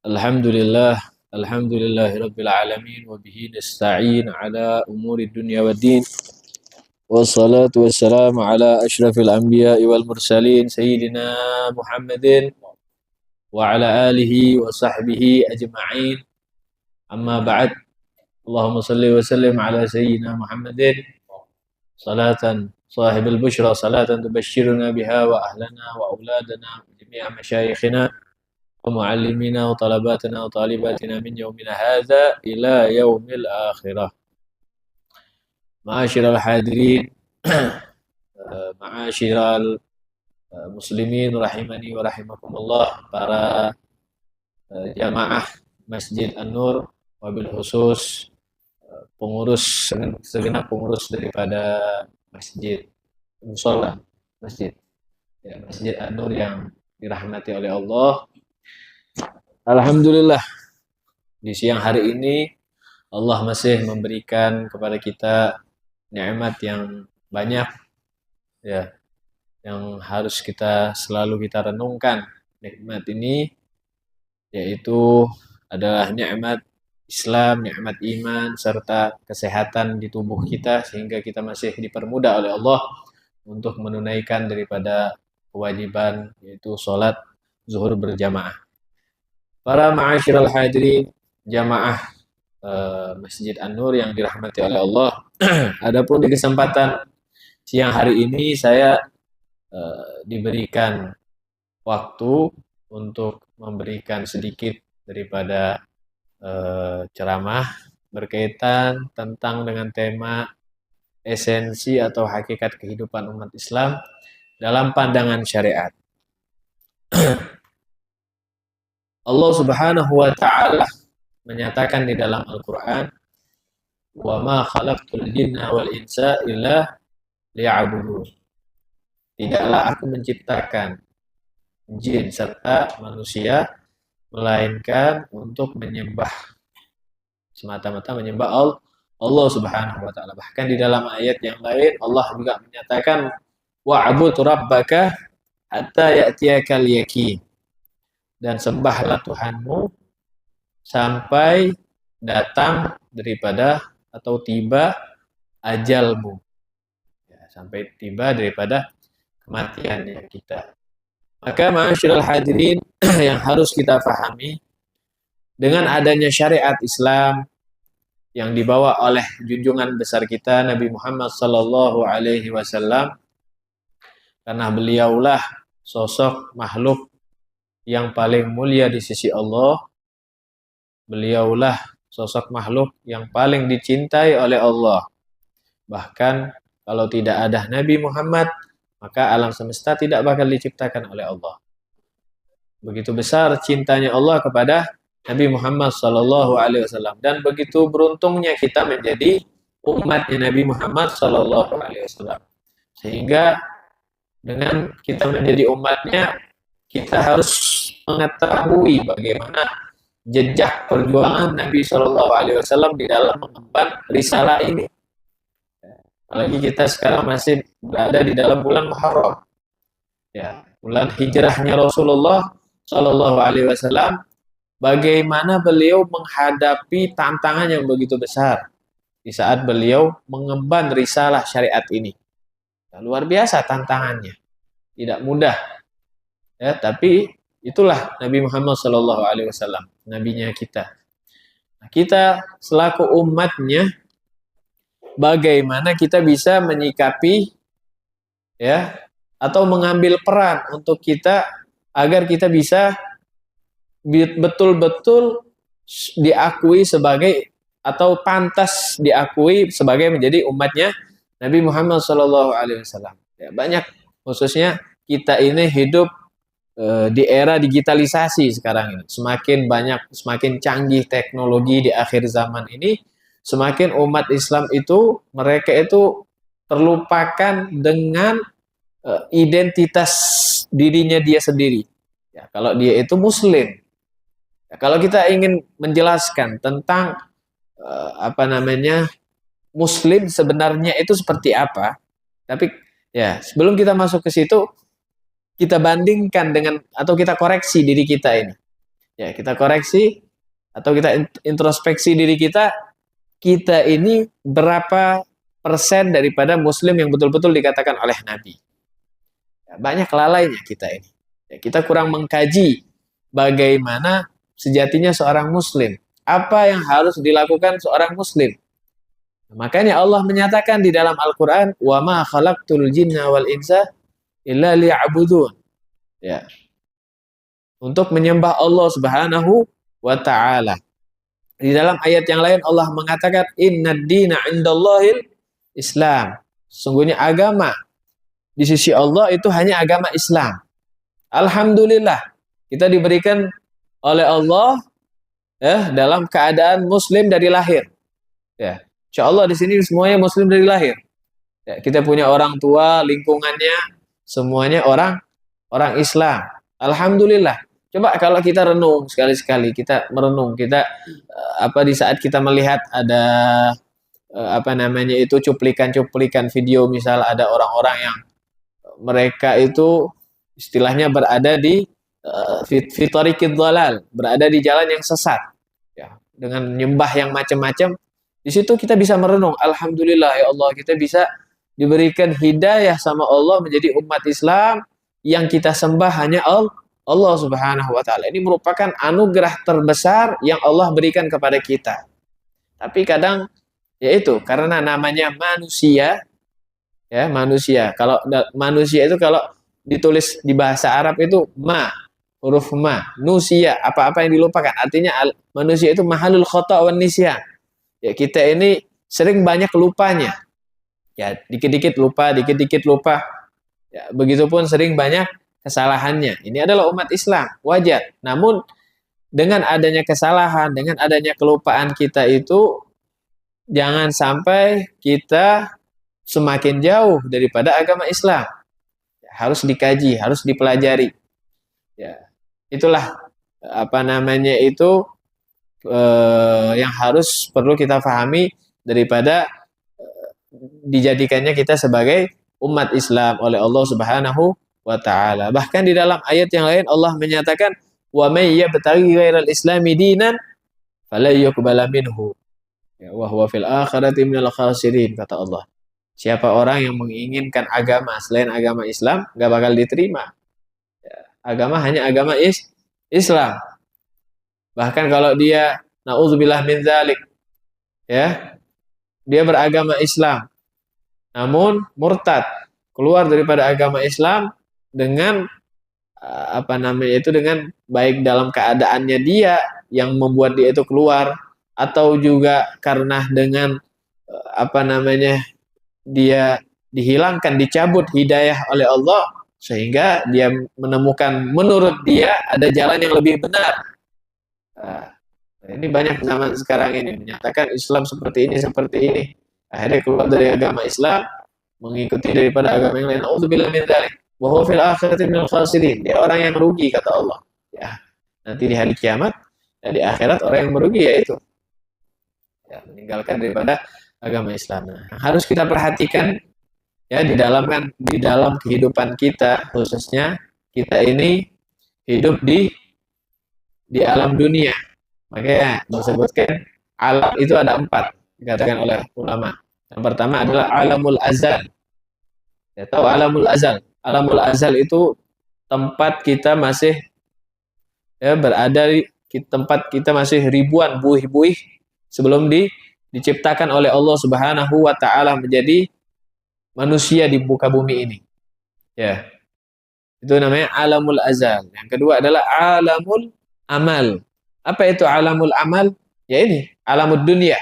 Alhamdulillah, alhamdulillahirabbil alamin wa bihi nasta'in ala umuri dunya waddin. Wassalatu wassalamu ala asyrafil anbiya'i wal mursalin sayyidina Muhammadin wa ala alihi wa sahbihi ajma'in. Amma ba'd. Allahumma salli wa sallim ala sayyidina Muhammadin salatan sahibul bushra salatan tubashshiruna biha wa ahlana wa auladana wa jami'a masyayikhina ومعلمينا وطلباتنا وطالباتنا من يومنا هذا إلى يوم الآخرة. معاشر الحاضرين معاشر المسلمين rahimani wa rahimakumullah, para jamaah Masjid An-Nur, wabil khusus pengurus, segenap pengurus daripada masjid mushola masjid ya, Masjid An-Nur yang dirahmati oleh Allah. Alhamdulillah, di siang hari ini Allah masih memberikan kepada kita nikmat yang banyak ya, yang harus selalu kita renungkan. Nikmat ini yaitu adalah nikmat Islam, nikmat iman, serta kesehatan di tubuh kita, sehingga kita masih dipermudah oleh Allah untuk menunaikan daripada kewajiban, yaitu sholat zuhur berjamaah. Para ma'asyiral hadirin jamaah Masjid An-Nur yang dirahmati oleh Allah. Adapun di kesempatan siang hari ini saya diberikan waktu untuk memberikan sedikit daripada ceramah berkaitan tentang dengan tema esensi atau hakikat kehidupan umat Islam dalam pandangan syariat. Allah Subhanahu wa taala menyatakan di dalam Al-Qur'an, "Wa ma khalaqtul jinna wal insa illa liya'budun." Tidaklah aku menciptakan jin serta manusia melainkan untuk menyembah, semata-mata menyembah Allah Subhanahu wa taala. Bahkan di dalam ayat yang lain Allah juga menyatakan, "Wa'bud rabbaka hatta ya'tiyakal yaqin." Dan sembahlah Tuhanmu sampai datang daripada atau tiba ajalmu. Ya, sampai tiba daripada kematiannya kita. Maka ma'asyiral hadirin yang harus kita pahami, dengan adanya syariat Islam yang dibawa oleh junjungan besar kita Nabi Muhammad sallallahu alaihi wasallam, karena beliaulah sosok makhluk yang paling mulia di sisi Allah. Beliaulah sosok makhluk yang paling dicintai oleh Allah. Bahkan kalau tidak ada Nabi Muhammad, maka alam semesta tidak bakal diciptakan oleh Allah. Begitu besar cintanya Allah kepada Nabi Muhammad sallallahu alaihi wasallam, dan begitu beruntungnya kita menjadi umatnya Nabi Muhammad sallallahu alaihi wasallam. Sehingga dengan kita menjadi umatnya, kita harus mengetahui bagaimana jejak perjuangan Nabi Shallallahu Alaihi Wasallam di dalam mengemban risalah ini. Apalagi kita sekarang masih berada di dalam bulan Muharram, ya, bulan hijrahnya Rasulullah Shallallahu Alaihi Wasallam. Bagaimana beliau menghadapi tantangan yang begitu besar di saat beliau mengemban risalah syariat ini. Nah, luar biasa tantangannya, tidak mudah. Ya, tapi itulah Nabi Muhammad SAW, nabinya kita. Nah, kita selaku umatnya, bagaimana kita bisa menyikapi ya, atau mengambil peran untuk kita agar kita bisa betul-betul diakui sebagai atau pantas diakui sebagai menjadi umatnya Nabi Muhammad SAW. Ya, banyak, khususnya kita ini hidup di era digitalisasi sekarang ini. Semakin banyak, semakin canggih teknologi di akhir zaman ini, semakin umat Islam itu, mereka itu terlupakan dengan identitas dirinya dia sendiri. Ya, kalau dia itu Muslim. Ya, kalau kita ingin menjelaskan tentang Muslim sebenarnya itu seperti apa, tapi ya sebelum kita masuk ke situ, kita bandingkan dengan atau kita koreksi diri kita ini. Ya, kita koreksi atau kita introspeksi diri kita, kita ini berapa persen daripada muslim yang betul-betul dikatakan oleh Nabi. Ya, banyak lalainya kita ini. Ya, kita kurang mengkaji bagaimana sejatinya seorang muslim. Apa yang harus dilakukan seorang muslim. Makanya Allah menyatakan di dalam Al-Quran, wa ma khalaqtul jinna wal insa illa liya'budun. Ya. Untuk menyembah Allah Subhanahu wa ta'ala. Di dalam ayat yang lain Allah mengatakan, innad dina indallahil Islam. Sungguhnya agama di sisi Allah itu hanya agama Islam. Alhamdulillah, kita diberikan oleh Allah dalam keadaan muslim dari lahir. Ya. Insya Allah di sini semuanya muslim dari lahir. Ya, kita punya orang tua, lingkungannya semuanya orang Islam. Alhamdulillah. Coba kalau kita renung sekali-sekali, kita merenung, kita di saat kita melihat ada cuplikan-cuplikan video, misal ada orang-orang yang mereka itu istilahnya berada di fitorikid dhalal, berada di jalan yang sesat. Ya, dengan nyembah yang macam-macam. Di situ kita bisa merenung, alhamdulillah ya Allah, kita bisa diberikan hidayah sama Allah menjadi umat Islam yang kita sembah hanya Allah Subhanahu wa taala. Ini merupakan anugerah terbesar yang Allah berikan kepada kita. Tapi kadang yaitu karena namanya manusia, ya manusia. Kalau manusia itu kalau ditulis di bahasa Arab itu huruf nusia, apa-apa yang dilupakan. Artinya manusia itu mahalul khata' wan nisyan. Ya, kita ini sering banyak lupanya. Ya, dikit-dikit lupa. Ya, begitupun sering banyak kesalahannya. Ini adalah umat Islam, wajar. Namun dengan adanya kesalahan, dengan adanya kelupaan kita itu, jangan sampai kita semakin jauh daripada agama Islam. Ya, harus dikaji, harus dipelajari. Ya, itulah yang harus perlu kita pahami daripada dijadikannya kita sebagai umat Islam oleh Allah Subhanahu wa taala. Bahkan di dalam ayat yang lain Allah menyatakan, wa may yabtaghi ghairal islami dinan fala yuqbala minhu wa huwa fil akhirati minal khasirin, kata Allah. Siapa orang yang menginginkan agama selain agama Islam, enggak bakal diterima. Ya, agama hanya agama Islam. Bahkan kalau dia naudzubillah min dzalik, ya, dia beragama Islam namun murtad, keluar daripada agama Islam dengan dengan baik dalam keadaannya dia yang membuat dia itu keluar, atau juga karena dengan dia dihilangkan, dicabut hidayah oleh Allah sehingga dia menemukan menurut dia ada jalan yang lebih benar. Ini banyak zaman sekarang ini menyatakan Islam seperti ini, akhirnya keluar dari agama Islam, mengikuti daripada agama yang lain. Auzubillahi min dzalik. Wa huwa fil akhirati minal khasirin. Dia orang yang rugi, kata Allah. Ya, nanti di hari kiamat, di akhirat orang yang merugi yaitu meninggalkan daripada agama Islam. Nah, harus kita perhatikan ya di dalam kehidupan kita, khususnya kita ini hidup di alam dunia. Makanya disebutkan alam itu ada 4, dikatakan oleh ulama. Yang pertama adalah alamul azal. Ya, tahu alamul azal? Alamul azal itu tempat kita masih berada di tempat kita masih ribuan buih-buih sebelum diciptakan oleh Allah Subhanahu wa taala menjadi manusia di muka bumi ini. Ya. Itu namanya alamul azal. Yang kedua adalah alamul amal. Apa itu alamul amal? Ya ini, alamud dunia.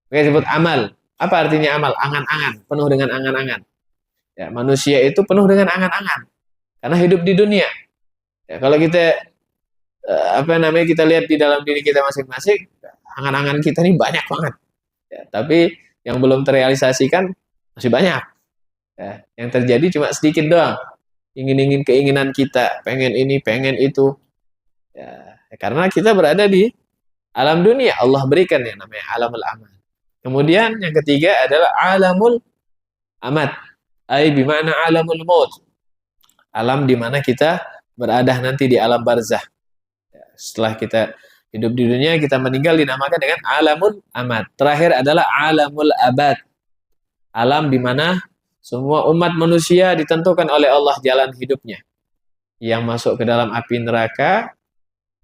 Oke, disebut amal. Apa artinya amal? Angan-angan, penuh dengan angan-angan. Ya, manusia itu penuh dengan angan-angan karena hidup di dunia. Ya, kalau kita kita lihat di dalam diri kita masing-masing, angan-angan kita ini banyak banget. Ya, tapi yang belum terrealisasikan masih banyak. Ya, yang terjadi cuma sedikit doang. Ingin-ingin keinginan kita, pengen ini, pengen itu. Ya, karena kita berada di alam dunia, Allah berikan yang namanya alamul amal. Kemudian yang ketiga adalah alamul amat, bimana alamul maut, alam di mana kita berada nanti di alam barzah. Setelah kita hidup di dunia, kita meninggal dinamakan dengan alamul amad. Terakhir adalah alamul abad. Alam di mana semua umat manusia ditentukan oleh Allah jalan hidupnya. Yang masuk ke dalam api neraka,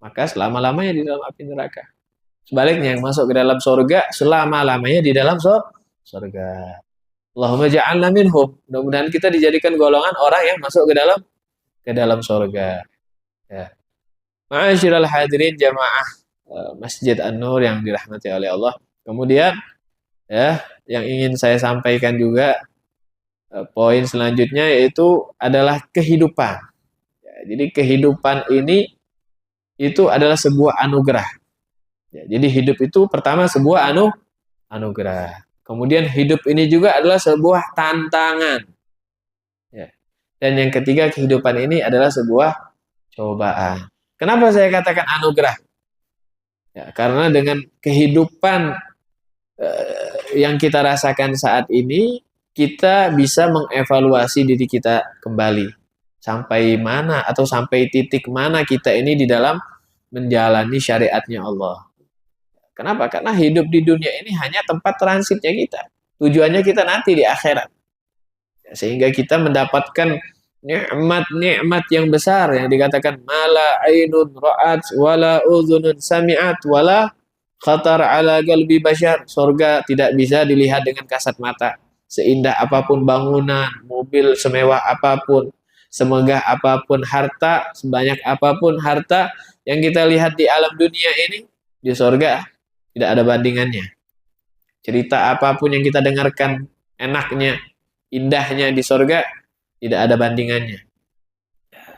maka selama-lamanya di dalam api neraka. Sebaliknya yang masuk ke dalam surga, selama-lamanya di dalam surga. Allahumma ja'alna minhum. Mudah-mudahan kita dijadikan golongan orang yang masuk ke dalam surga. Ya. Ma'asyiral hadirin jamaah Masjid An-Nur yang dirahmati oleh Allah. Kemudian ya, yang ingin saya sampaikan juga poin selanjutnya yaitu adalah kehidupan. Ya, jadi kehidupan ini itu adalah sebuah anugerah. Ya, jadi hidup itu pertama sebuah anugerah. Kemudian hidup ini juga adalah sebuah tantangan. Ya. Dan yang ketiga, kehidupan ini adalah sebuah cobaan. Kenapa saya katakan anugerah? Ya, karena dengan kehidupan yang kita rasakan saat ini, kita bisa mengevaluasi diri kita kembali. Sampai mana atau sampai titik mana kita ini di dalam menjalani syariatnya Allah. Kenapa? Karena hidup di dunia ini hanya tempat transitnya kita. Tujuannya kita nanti di akhirat. Sehingga kita mendapatkan nikmat-nikmat yang besar yang dikatakan mala ainun ra'at wala udhunun sami'at wala khatar ala qalbi bashar. Surga tidak bisa dilihat dengan kasat mata. Seindah apapun bangunan, mobil semewah apapun, semegah apapun harta, sebanyak apapun harta yang kita lihat di alam dunia ini, di surga tidak ada bandingannya. Cerita apapun yang kita dengarkan enaknya, indahnya di surga tidak ada bandingannya.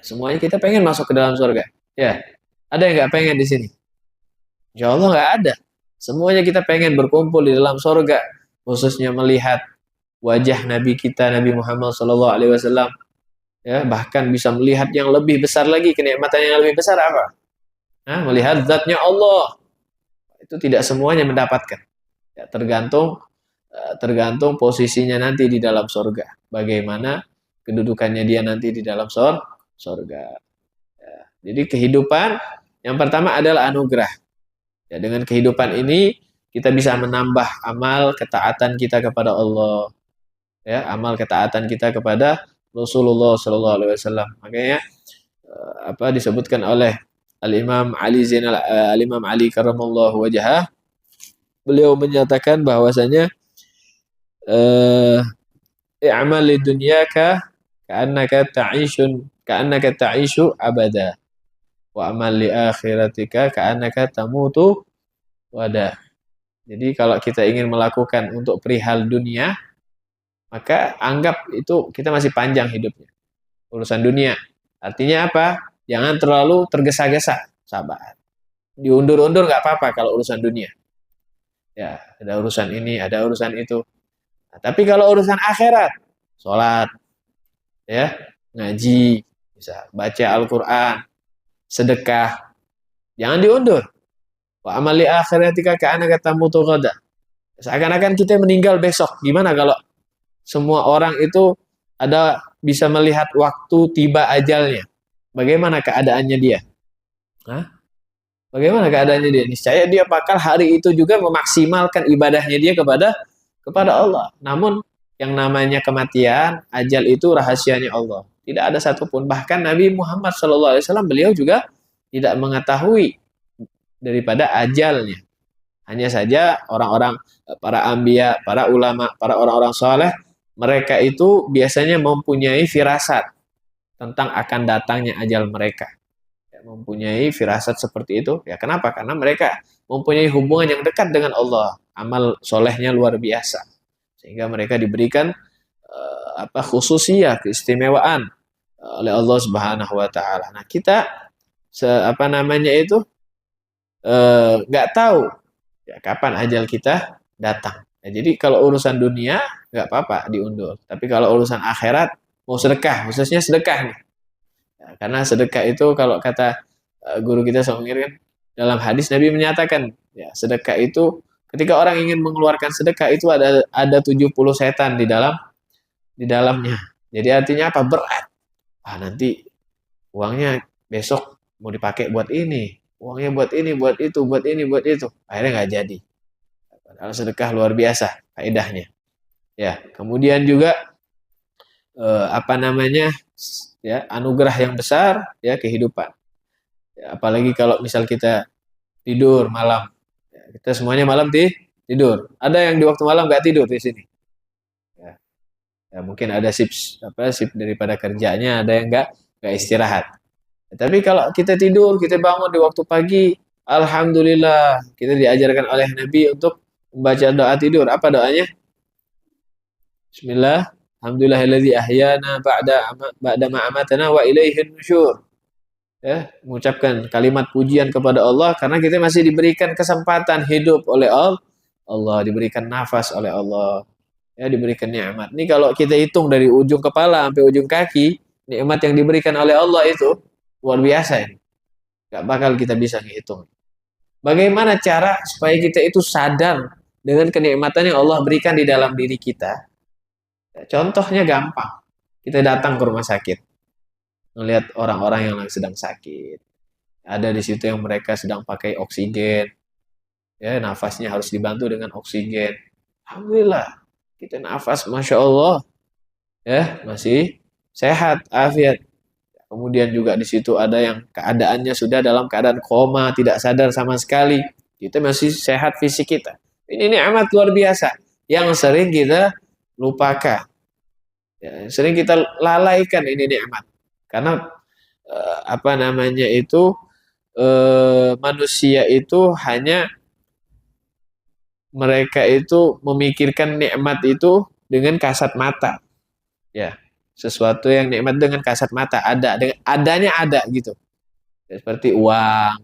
Semuanya kita pengen masuk ke dalam surga. Ya, ada yang nggak pengen di sini? Insya Allah nggak ada. Semuanya kita pengen berkumpul di dalam surga, khususnya melihat wajah Nabi kita, Nabi Muhammad SAW. Ya, bahkan bisa melihat yang lebih besar lagi, kenikmatan yang lebih besar apa? Nah, melihat zatnya Allah. Itu tidak semuanya mendapatkan. Ya, tergantung posisinya nanti di dalam surga. Bagaimana kedudukannya dia nanti di dalam surga. Ya, jadi kehidupan yang pertama adalah anugerah. Ya, dengan kehidupan ini kita bisa menambah amal ketaatan kita kepada Allah. Ya, amal ketaatan kita kepada Rasulullah SAW. Makanya disebutkan oleh Al-Imam Ali karramallahu wajhah, beliau menyatakan bahwasanya i'mal lidunyaka ka'annaka ta'ishu abada wa amal li akhiratika ka'annaka tamutu wada. Jadi kalau kita ingin melakukan untuk perihal dunia, maka anggap itu kita masih panjang hidupnya. Urusan dunia. Artinya apa? Jangan terlalu tergesa-gesa, sabar. Diundur-undur nggak apa-apa kalau urusan dunia. Ya, ada urusan ini, ada urusan itu. Nah, tapi kalau urusan akhirat, sholat, ya, ngaji, bisa baca Al-Quran, sedekah, jangan diundur. Wa amali akhiratika ka'annaka tamutu ghada. Seakan-akan kita meninggal besok. Gimana kalau semua orang itu bisa melihat waktu tiba ajalnya? Bagaimana keadaannya dia? Hah? Bagaimana keadaannya dia? Niscaya dia bakal hari itu juga memaksimalkan ibadahnya dia kepada Allah. Namun yang namanya kematian, ajal itu rahasianya Allah. Tidak ada satupun. Bahkan Nabi Muhammad SAW beliau juga tidak mengetahui daripada ajalnya. Hanya saja orang-orang, para anbiya, para ulama, para orang-orang soleh, mereka itu biasanya mempunyai firasat tentang akan datangnya ajal mereka. Ya, mempunyai firasat seperti itu. Ya, kenapa? Karena mereka mempunyai hubungan yang dekat dengan Allah. Amal solehnya luar biasa. Sehingga mereka diberikan khususiyah, keistimewaan oleh Allah Subhanahu wa taala. Nah, kita nggak tahu ya, kapan ajal kita datang. Ya, jadi kalau urusan dunia nggak apa-apa diundur. Tapi kalau urusan akhirat mau sedekah, khususnya sedekah nih. Ya, karena sedekah itu kalau kata guru kita kan dalam hadis Nabi menyatakan ya sedekah itu ketika orang ingin mengeluarkan sedekah itu ada 70 setan di dalamnya. Jadi artinya apa? Berat. Nanti uangnya besok mau dipakai buat ini, Uangnya buat ini, buat itu, buat ini, buat itu. Akhirnya nggak jadi. Padahal sedekah luar biasa faedahnya. Ya, kemudian juga apa namanya? Ya, anugerah yang besar ya kehidupan. Ya, apalagi kalau misal kita tidur malam. Ya, kita semuanya malam tidur. Ada yang di waktu malam nggak tidur di sini. Ya, ya mungkin ada sip daripada kerjanya, ada yang nggak istirahat. Ya, tapi kalau kita tidur, kita bangun di waktu pagi, alhamdulillah kita diajarkan oleh Nabi untuk membaca doa tidur. Apa doanya? Bismillah. Alhamdulillahilladzi ahyana ba'da ma amatana wa ilaihin nusyur. Ya, mengucapkan kalimat pujian kepada Allah karena kita masih diberikan kesempatan hidup oleh Allah, diberikan nafas oleh Allah, ya diberikan nikmat. Ini kalau kita hitung dari ujung kepala sampai ujung kaki, nikmat yang diberikan oleh Allah itu luar biasa ini. Gak bakal kita bisa ngitung. Bagaimana cara supaya kita itu sadar dengan kenikmatan yang Allah berikan di dalam diri kita? Ya, contohnya gampang. Kita datang ke rumah sakit, melihat orang-orang yang sedang sakit. Ada di situ yang mereka sedang pakai oksigen, ya nafasnya harus dibantu dengan oksigen. Alhamdulillah, kita nafas, masya Allah, ya masih sehat, afiat. Kemudian juga di situ ada yang keadaannya sudah dalam keadaan koma, tidak sadar sama sekali. Kita masih sehat fisik kita. Ini nikmat luar biasa yang sering kita lupakan, ya, sering kita lalaikan ini nikmat. Karena apa namanya itu manusia itu hanya mereka itu memikirkan nikmat itu dengan kasat mata, ya sesuatu yang nikmat dengan kasat mata ada dengan adanya ada gitu, ya, seperti uang,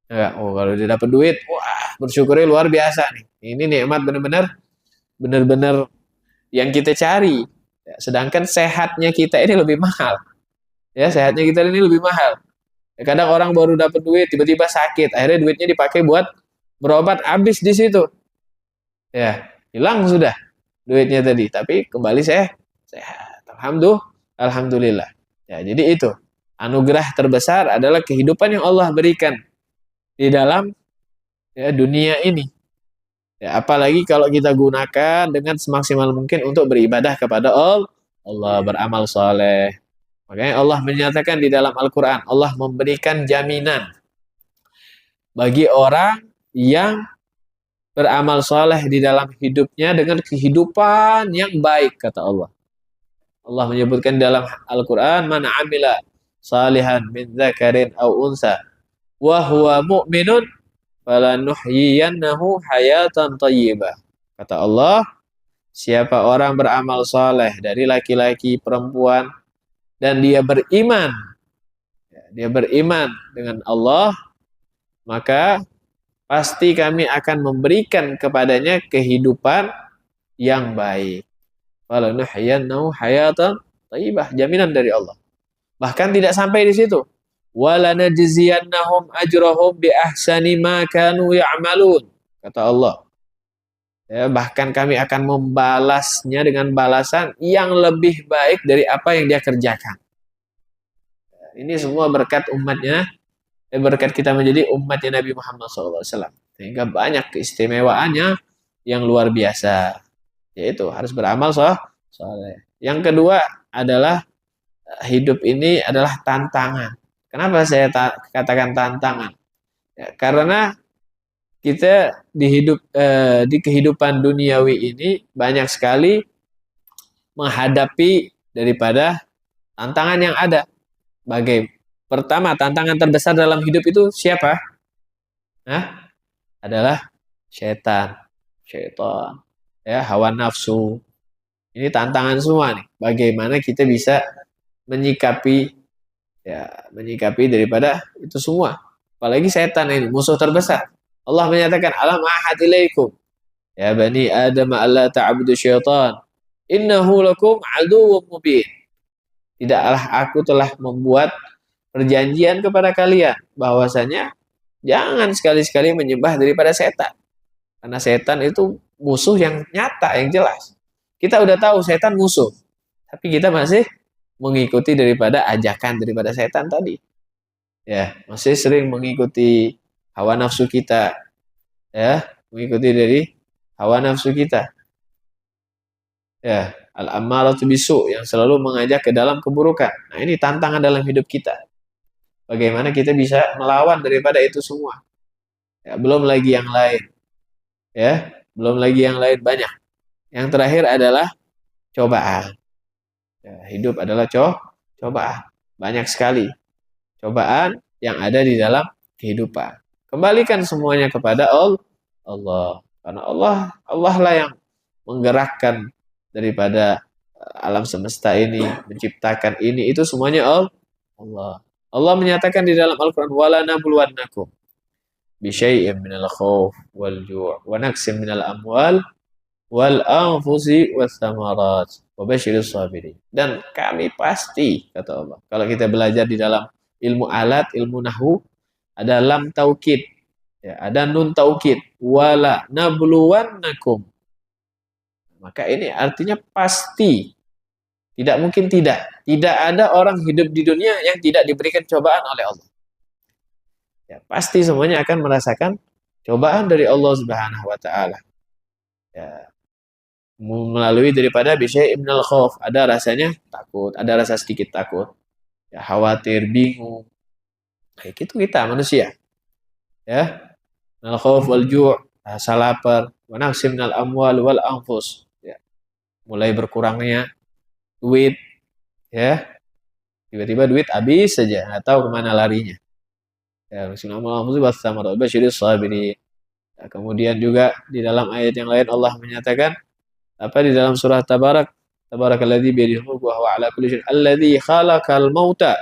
ya, oh kalau dia dapat duit wah bersyukurnya luar biasa nih, ini nikmat benar-benar yang kita cari, ya, sedangkan sehatnya kita ini lebih mahal, ya sehatnya kita ini lebih mahal. Ya, kadang orang baru dapat duit tiba-tiba sakit, akhirnya duitnya dipakai buat berobat, habis di situ, ya hilang sudah duitnya tadi, tapi kembali sehat. Alhamdulillah. Ya, jadi itu anugerah terbesar adalah kehidupan yang Allah berikan di dalam ya, dunia ini. Ya, apalagi kalau kita gunakan dengan semaksimal mungkin untuk beribadah kepada Allah, beramal soleh. Makanya Allah menyatakan di dalam Al-Quran, Allah memberikan jaminan bagi orang yang beramal soleh di dalam hidupnya dengan kehidupan yang baik, kata Allah. Allah menyebutkan dalam Al-Quran, man amila salihan min dzakarin aw unsa wa huwa mu'minun falanuhyiyannahu hayatan thayyibah. Kata Allah, siapa orang beramal saleh dari laki-laki perempuan dan dia beriman dengan Allah, maka pasti kami akan memberikan kepadanya kehidupan yang baik. Falanuhyiyannahu hayatan thayyibah, jaminan dari Allah. Bahkan tidak sampai di situ. Walanajziyannahum ajrahum bi ahsani ma kanu ya'malun. Kata Allah. Ya, bahkan kami akan membalasnya dengan balasan yang lebih baik dari apa yang dia kerjakan. Ini semua berkat umatnya, berkat kita menjadi umatnya Nabi Muhammad SAW. Sehingga banyak keistimewaannya yang luar biasa. Yaitu harus beramal soleh. Yang kedua adalah hidup ini adalah tantangan. Kenapa saya katakan tantangan? Ya, karena kita di kehidupan duniawi ini banyak sekali menghadapi daripada tantangan yang ada. Pertama, tantangan terbesar dalam hidup itu siapa? Adalah syaitan. Ya, hawa nafsu. Ini tantangan semua nih. Bagaimana kita bisa menyikapi daripada itu semua. Apalagi setan ini musuh terbesar. Allah menyatakan alam ahad ilaikum ya bani adam alla ta'budu syaitan innahu lakum aduwwum mubin. Tidaklah aku telah membuat perjanjian kepada kalian bahwasanya jangan sekali-sekali menyembah daripada setan. Karena setan itu musuh yang nyata, yang jelas. Kita udah tahu setan musuh, tapi kita masih mengikuti daripada ajakan daripada setan tadi. Ya, masih sering mengikuti hawa nafsu kita, ya, mengikuti dari hawa nafsu kita. Ya, al-ammaratu bisu yang selalu mengajak ke dalam keburukan. Nah, ini tantangan dalam hidup kita. Bagaimana kita bisa melawan daripada itu semua? Ya, belum lagi yang lain, ya, belum lagi yang lain banyak. Yang terakhir adalah cobaan. Ya, hidup adalah cobaan. Banyak sekali cobaan yang ada di dalam kehidupan. Kembalikan semuanya kepada Allah. Karena Allah lah yang menggerakkan daripada alam semesta ini, menciptakan ini, itu semuanya Allah. Allah menyatakan di dalam Al-Quran, wala nabluwannakum bisyai'in minal khawf wal ju' wa naqsim minal amwal wal anfusi was samarat wa basyiris sabirin. Dan kami pasti, kata Allah. Kalau kita belajar di dalam ilmu alat, ilmu nahwu, ada lam taukid, ya, ada nun taukid, wala nabluwannakum. Maka ini artinya pasti. Tidak mungkin tidak. Tidak ada orang hidup di dunia yang tidak diberikan cobaan oleh Allah. Ya, pasti semuanya akan merasakan cobaan dari Allah Subhanahu wa taala. Ya, melalui daripada bisyai' minal khauf, ada rasanya takut, ada rasa sedikit takut. Ya, khawatir, bingung. Kayak gitu kita manusia. Ya. Minal khauf wal ju', rasa lapar, wa naqsim minal amwal wal anfus. Ya. Mulai berkurangnya duit, ya, tiba-tiba duit habis saja, nggak tahu kemana larinya. Ya, kemudian juga di dalam ayat yang lain Allah menyatakan apa di dalam surah Tabarakalladzi biyadihil mulku wa huwa ala kulli syai'in alladzi khalaqal mauta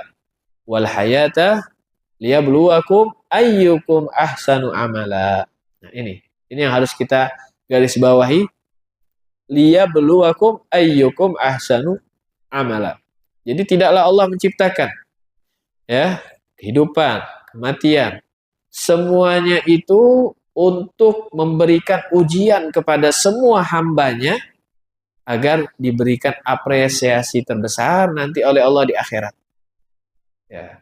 wal hayata liyabluwakum ayyukum ahsanu amala. Nah, ini yang harus kita garis bawahi, liyabluwakum ayyukum ahsanu amala. Jadi tidaklah Allah menciptakan, ya, kehidupan, kematian, semuanya itu untuk memberikan ujian kepada semua hambanya agar diberikan apresiasi terbesar nanti oleh Allah di akhirat. Ya.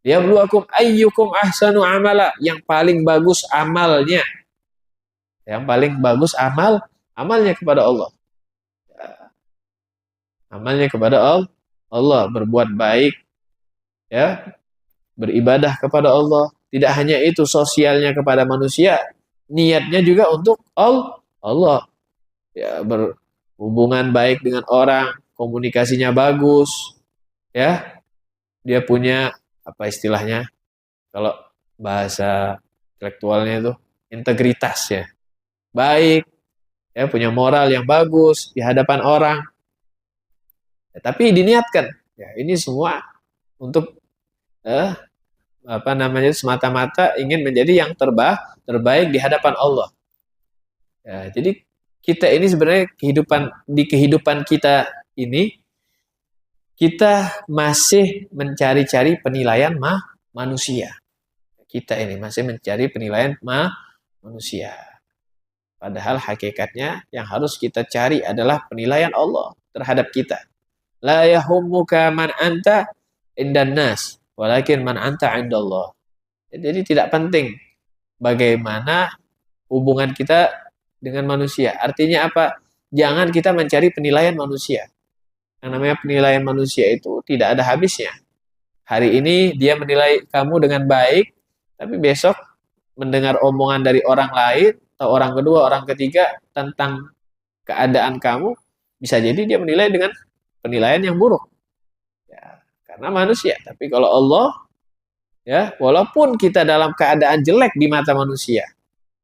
Yabluwakum ayyukum ahsanu amala, yang paling bagus amalnya. Yang paling bagus amalnya kepada Allah. Ya. Amalnya kepada Allah, berbuat baik, ya, beribadah kepada Allah. Tidak hanya itu, sosialnya kepada manusia, niatnya juga untuk Allah. Ya, berhubungan baik dengan orang, komunikasinya bagus, ya. Dia punya apa istilahnya? Kalau bahasa intelektualnya itu integritas, ya. Baik, ya, punya moral yang bagus di hadapan orang. Ya, tapi diniatkan, ya, ini semua untuk semata-mata ingin menjadi yang terbaik di hadapan Allah. Ya, jadi kita ini sebenarnya kehidupan kita ini, kita masih mencari-cari penilaian manusia. Kita ini masih mencari penilaian manusia. Padahal hakikatnya yang harus kita cari adalah penilaian Allah terhadap kita. La yahummuka man anta indan nas, walakin man anta indallah. Jadi tidak penting bagaimana hubungan kita dengan manusia. Artinya apa? Jangan kita mencari penilaian manusia. Yang namanya penilaian manusia itu tidak ada habisnya. Hari ini dia menilai kamu dengan baik, tapi besok mendengar omongan dari orang lain, atau orang kedua, orang ketiga tentang keadaan kamu, bisa jadi dia menilai dengan penilaian yang buruk. Ya, karena manusia. Tapi kalau Allah, ya, walaupun kita dalam keadaan jelek di mata manusia,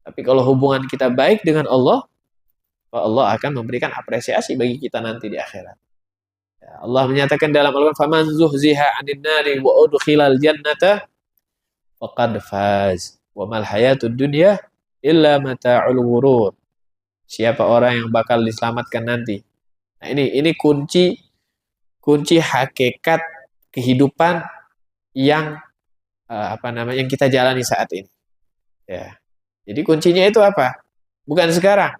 tapi kalau hubungan kita baik dengan Allah akan memberikan apresiasi bagi kita nanti di akhirat. Ya, Allah menyatakan dalam Al-Quran, "Faman zuhziha 'anil nari wa udkhilal jannata faqad faz. Wa mal hayatud dunya illa mata'ul ghurur." Siapa orang yang bakal diselamatkan nanti? Nah, ini kunci hakikat kehidupan yang yang kita jalani saat ini. Ya. Jadi kuncinya itu apa? Bukan sekarang.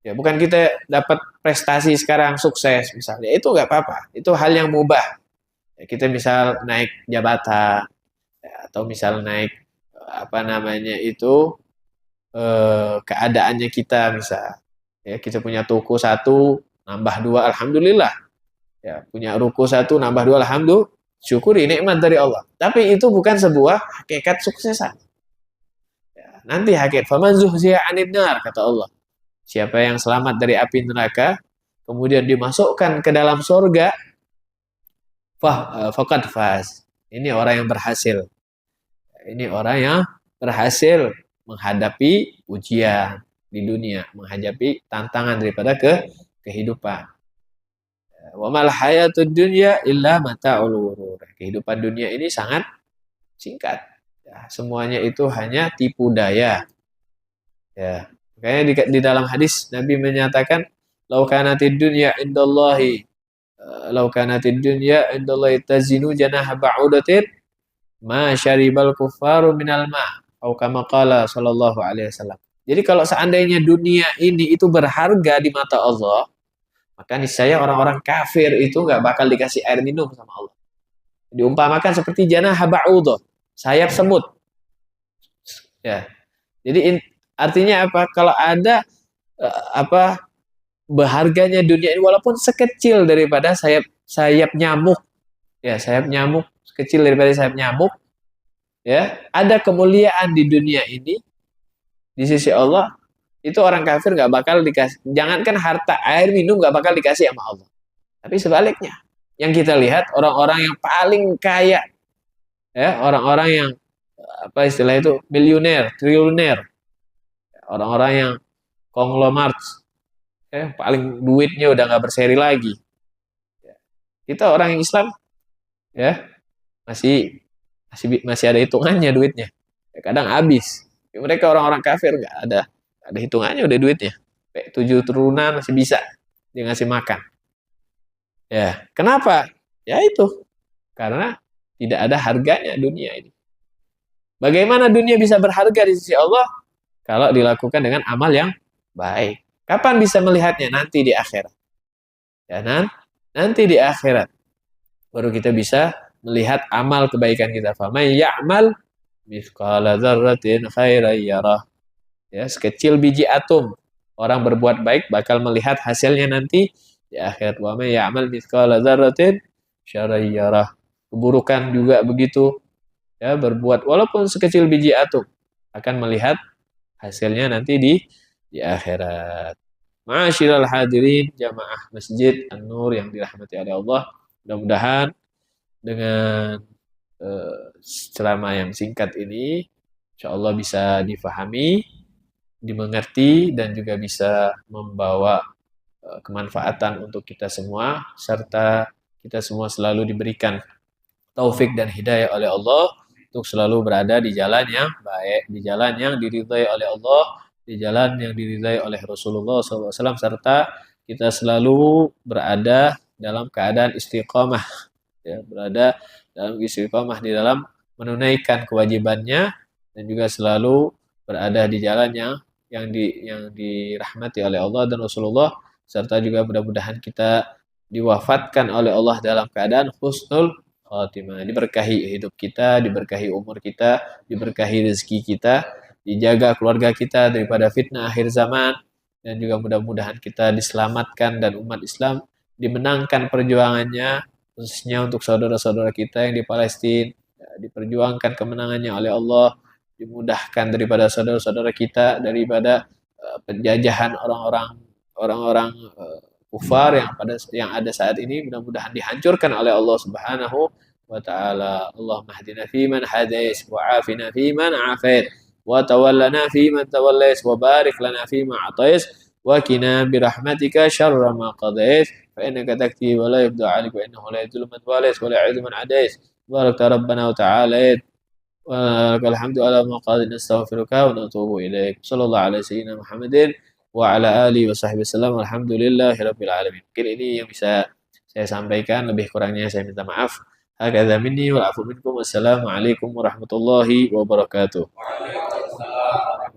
Ya, bukan kita dapat prestasi sekarang, sukses misalnya. Itu nggak apa-apa. Itu hal yang mubah. Ya, kita misal naik jabatan, ya, atau misal naik keadaannya kita, misal ya kita punya toko satu nambah dua, alhamdulillah. Ya, punya ruko satu nambah dua, alhamdulillah. Syukuri nikmat dari Allah. Tapi itu bukan sebuah hakikat suksesan. Ya, nanti hakikat faman zuhziha 'anil nar, kata Allah. Siapa yang selamat dari api neraka kemudian dimasukkan ke dalam surga, faqad faz. Ini orang yang berhasil. Ini orang yang berhasil menghadapi ujian di dunia, menghadapi tantangan daripada kehidupan. Wa mal hayatud dunya illa mata'ul ghurur. Kehidupan dunia ini sangat singkat. Ya, semuanya itu hanya tipu daya. Ya. Makanya di dalam hadis Nabi menyatakan, "Lau kanatid dunya indallahi lau kanatid dunya indallahi tazinu janaha ba'udatin ma syaribal kuffaru minal ma." Atau kama qala sallallahu alaihi wasallam. Jadi kalau seandainya dunia ini itu berharga di mata Allah, maka niscaya orang-orang kafir itu nggak bakal dikasih air minum sama Allah. Diumpamakan seperti janah ba'udah, sayap semut. Ya. Jadi artinya apa? Kalau ada berharganya dunia ini walaupun sekecil daripada sayap nyamuk. Ya, sayap nyamuk sekecil daripada sayap nyamuk. Ya, ada kemuliaan di dunia ini di sisi Allah. Itu orang kafir nggak bakal dikasih, jangankan harta, air minum nggak bakal dikasih sama Allah. Tapi sebaliknya, yang kita lihat orang-orang yang paling kaya, ya orang-orang yang apa istilah itu miliuner, triliuner, orang-orang yang konglomerat, paling duitnya udah nggak berseri lagi. Kita orang yang Islam, ya masih ada hitungannya duitnya. Ya, kadang habis. Mereka orang-orang kafir nggak ada hitungannya udah duitnya. 7 turunan masih bisa dia ngasih makan. Ya, kenapa? Ya itu. Karena tidak ada harganya dunia ini. Bagaimana dunia bisa berharga di sisi Allah? Kalau dilakukan dengan amal yang baik. Kapan bisa melihatnya? Nanti di akhirat. Ya, nanti di akhirat. Baru kita bisa melihat amal kebaikan kita. Faman ya'mal mithqala dzarratin khairan yarah. Ya, sekecil biji atom orang berbuat baik bakal melihat hasilnya nanti di akhirat. Wa may ya'mal mithqala dzarratin syarran yarah. Keburukan juga begitu. Ya, berbuat walaupun sekecil biji atom akan melihat hasilnya nanti di akhirat. Ma'asyiral hadirin jamaah Masjid An-Nur yang dirahmati oleh Allah. Mudah-mudahan dengan ceramah yang singkat ini insyaallah bisa difahami, dimengerti, dan juga bisa membawa kemanfaatan untuk kita semua, serta kita semua selalu diberikan taufik dan hidayah oleh Allah untuk selalu berada di jalan yang baik, di jalan yang diridhai oleh Allah, di jalan yang diridhai oleh Rasulullah SAW, serta kita selalu berada dalam keadaan istiqamah, ya, berada dalam istiqamah di dalam menunaikan kewajibannya, dan juga selalu berada di jalan yang dirahmati oleh Allah dan Rasulullah, serta juga mudah-mudahan kita diwafatkan oleh Allah dalam keadaan husnul khatimah, diberkahi hidup kita, diberkahi umur kita, diberkahi rezeki kita, dijaga keluarga kita daripada fitnah akhir zaman, dan juga mudah-mudahan kita diselamatkan dan umat Islam dimenangkan perjuangannya, khususnya untuk saudara-saudara kita yang di Palestina, diperjuangkan kemenangannya oleh Allah, dimudahkan daripada saudara-saudara kita daripada penjajahan orang-orang kufar yang ada saat ini, mudah-mudahan dihancurkan oleh Allah Subhanahu wa taala. Allahumma hdina fiman hadais wa afina fiman afait wa tawallana fiman tawallais wa barik lana fima atais wa qina bi rahmatika syarra ma qadais fa innaka takti wa la yubda 'alaik wa innahu la yadhillu man walais wa la yu'izzu man adais. Barakta rabbana wa ta'ala wa lakal hamdu ala ma qad nastaghfiruka wa natubu ilaik. Sallallahu alaihi sayyidina Muhammadin wa ala alihi wa sahbihi wasallam. Alhamdulillahirabbil alamin. Mungkin ini yang bisa saya sampaikan, lebih kurangnya saya minta maaf. Hakadza minni wal afu minkum. Wassalamualaikum warahmatullahi wabarakatuh. Waalaikumsalam.